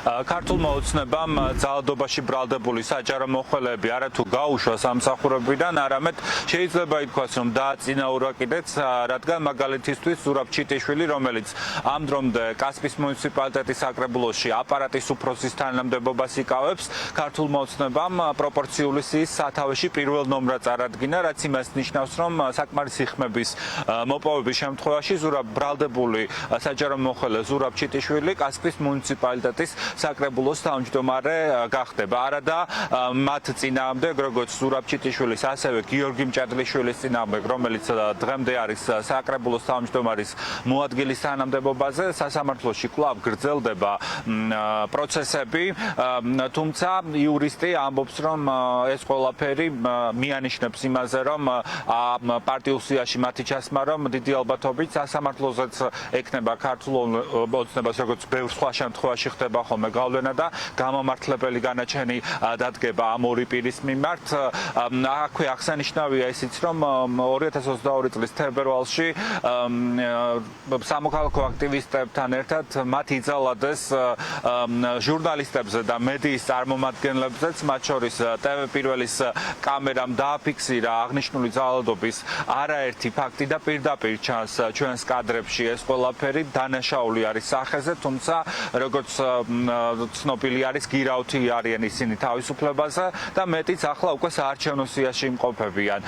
ქართულმა ოცნებამ ძალადობაში ბრალდებული საჯარო მოხელეები არათუ გაუშვა სამსახურებიდან, არამედ შეიძლება ითქვას, რომ დააწინაურა კიდეც, რადგან მაგალითისთვის ზურაბ ჩიტიშვილი, რომელიც ამ დრომდე კასპის მუნიციპალიტეტის საკრებულოში აპარატის უფროსის თანამდებობას იკავებს, ქართულმა ოცნებამ პროპორციული სიის სათავეში პირველ ნომრად წარადგინა, რაც იმას ნიშნავს, რომ საკმარისი ხმების მოპოვების შემთხვევაში ზურაბ ბრალდებული საჯარო მოხელე ზურაბ ჩიტიშვილი კასპის მუნიციპალიტეტის საკრებულოს თავმჯდომარე გახდება. არადა მათ წინააღმდეგ, როგორც ზურაბ ჩიტიშვილის, ასევე გიორგი მჭადლიშვილის წინააღმდეგ, რომელიც დღემდე არის საკრებულოს თავმჯდომარის მოადგილის თანამდებობაზე, სასამართლოში კვლავ გრძელდება პროცესები, თუმცა იურისტი ამბობს, რომ ეს ყველაფერი მიანიშნებს იმაზე, რომ პარტიულ სიაში მათი ჩასმა, რომ დიდი ალბათობით სასამართლოზეც ექნება ქართულ ოცნებას, როგორც ბევრ სხვა შემთხვევაში ხდება ხოლმე გავლენა და გამომართლებელი განაჩენი დადგება ამ ორი პირის მიმართ. აქვე აღსანიშნავია ისიც, რომ 2022 წლის თებერვალში სამოქალაქო აქტივისტებთან ერთად მათ იძალადეს ჟურნალისტებზე და მედიის წარმომადგენლებზეც, მათ შორის TV პირველის კამერამ დააფიქსირა აღნიშნული ძალადობის არაერთი ფაქტი და პირდაპირ ჩანს ჩვენს კადრებში ეს ყველაფერი დანაშაული არის სახეზე, თუმცა როგორც ცნობილი არის, გირავთი არიან ისინი თავისუფლებაზე და მეტიც ახლა უკვე საარჩევნო სიაში იმყოფებიან.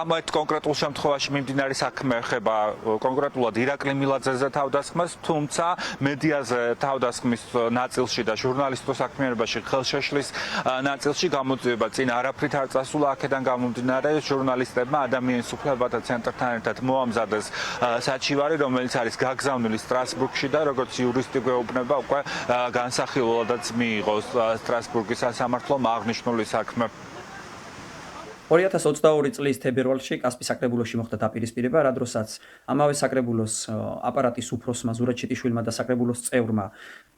ამ კონკრეტულ შემთხვევაში მიმდინარე საქმე ეხება კონკრეტულად ირაკლი მილაძეზე თავდასხმას, თუმცა მედიაზე თავდასხმის ნაწილში და ჟურნალისტურ საქმიანობაში ხელშეშლის ნაწილში გამოძიება წინ არაფრით არ წასულა. აქედან გამომდინარე ჟურნალისტებმა ადამიანის უფლებათა ცენტრთან ერთად მოამზადეს საჩივარი, რომელიც არის გაგზავნილი სტრასბურგში და როგორც იურისტი გვეუბნება, უკვე განსახილველადაც მიიღო სტრასბურგის სასამართლომ აღნიშნული საქმე. 2022 წლის თებერვალში კასპის საკრებულოში მოხდა დაპირისპირება, რა დროსაც ამავე საკრებულოს აპარატის უფროსმა ზურაბ ჩიტიშვილმა და საკრებულოს წევრმა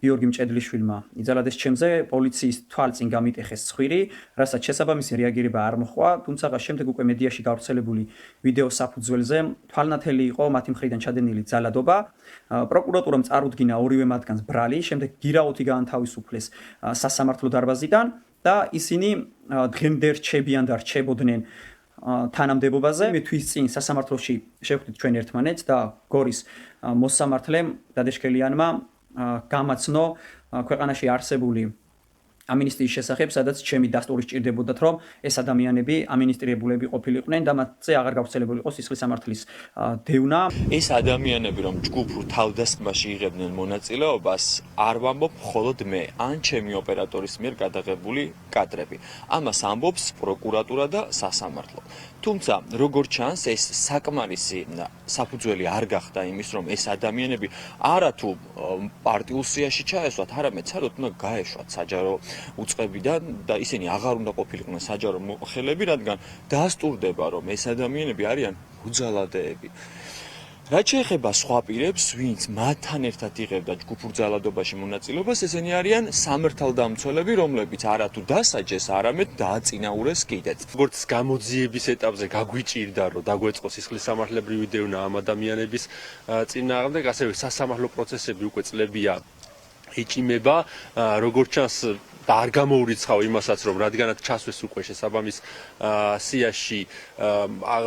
გიორგი მჭედლიშვილმა იძალადეს ჩემზე პოლიციის თვალწინ გამიტეხეს ცხვირი, რასაც შესაბამისი რეაგირება არ მოჰყვა, თუმცა შემდეგ უკვე მედიაში გავრცელებული ვიდეოს საფუძველზე თვალნათელი იყო მათი მხრიდან ჩადენილი ძალადობა. პროკურატურამ წარუდგინა ორივე მათგანს ბრალი, შემდეგ გირავთი გაანთავისუფლეს სასამართლო დარბაზიდან და ისინი დღემდე რჩებიან და რჩებოდნენ თანამდებობაზე. მე თვის წინ სასამართლოში შევხვდით ჩვენ ერთმანეთს და გორის მოსამართლემ დადეშქელიანმა გამაცნო ქვეყანაში არსებული ამინისტრიის შესახებ, სადაც ჩემი დასტური სჭირდებოდათ, რომ ეს ადამიანები ამინისტრირებულები ყოფილიყვნენ და მათზე აღარ გავრცელებული იყო სისხლის სამართლის დევნა. ეს ადამიანები, რომ ჯგუფურ თავდასხმაში იღებდნენ მონაწილეობას, არ ვამბობ მხოლოდ მე, ან ჩემი ოპერატორის მიერ გადაღებული კადრები. ამას ამბობს პროკურატურა და სასამართლო. თუმცა, როგორც ჩანს, ეს საკმარისი საფუძველი არ გახდა იმის, რომ ეს ადამიანები არათუ პარტიულ სიაში ჩაესვათ, არამედ ცალკე უნდა გაეშვათ საჯარო უწყებიდან და ისინი აღარ უნდა ყოფილიყვნენ საჯარო მოხელეები, რადგან დასტურდება, რომ ეს ადამიანები არიან უძალადეები. რაც შეეხება სხვა პირებს, ვინც მათთან ერთად იღებდა ჯგუფურ ძალადობაში მონაწილეობას, ესენი არიან სამართალდამცველები, რომლებიც არათუ დასაჯეს, არამედ დააწინაურეს კიდეც. როგორც გამოძიების ეტაპზე გაგვიჭირდა, რომ დაგვეწყო სისხლის სამართლებრივი დევნა ამ ადამიანების წინააღმდეგ, ასევე სასამართლო პროცესები უკვე წლებია იჭიმება, როგორც ჩანს და არ გამოურიცხავ იმასაც, რომ რადგანაც ჩასვეს უკვე შესაბამის სიაში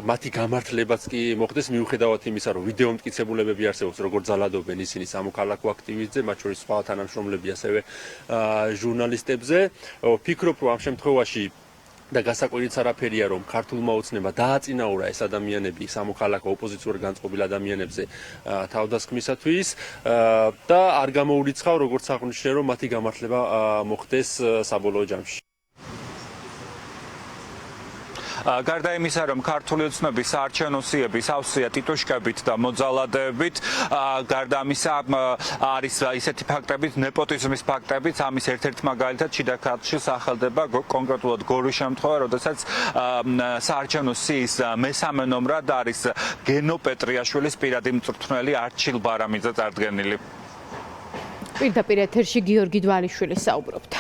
მათი გამართლებაც კი მოხდეს, მიუხედავად იმისა, რომ ვიდეო მტკიცებულებები არსებობს, როგორც ძალადობენ ისინი სამოქალაქო აქტივისტებზე, მათ შორის სხვა თანამშრომლები, ასევე ჟურნალისტებზე. ვფიქრობ, რომ ამ შემთხვევაში და გასაკვირიც არაფერია, რომ ქართულმა ოცნებამ დააწინაურა ეს ადამიანები სამოქალაქო ოპოზიციურ განწყობილ ადამიანებზე თავდასხმისათვის და არ გამოურიცხავ, როგორც აღნიშნე, რომ მათი გამართლება მოხდეს საბოლოო ჯამში. გარდა იმისა, რომ ქართული ოცნების საარჩევნო სიები სავსეა ტიტუშკებით და მოძალადეებით, გარდა ამისა არის ისეთი ფაქტებიც, ნეპოტიზმის ფაქტებიც, ამის ერთ-ერთ მაგალითად შიდა ქართლში სახელდება კონკრეტულად გორის შემთხვევა, როდესაც საარჩევნო სიის მესამე ნომრად არის გენო პეტრიაშვილის პირადი მწვრთნელი არჩილ ბარამიძე წარდგენილი. პირდაპირ ეთერში გიორგი დვალიშვილი საუბრობდა.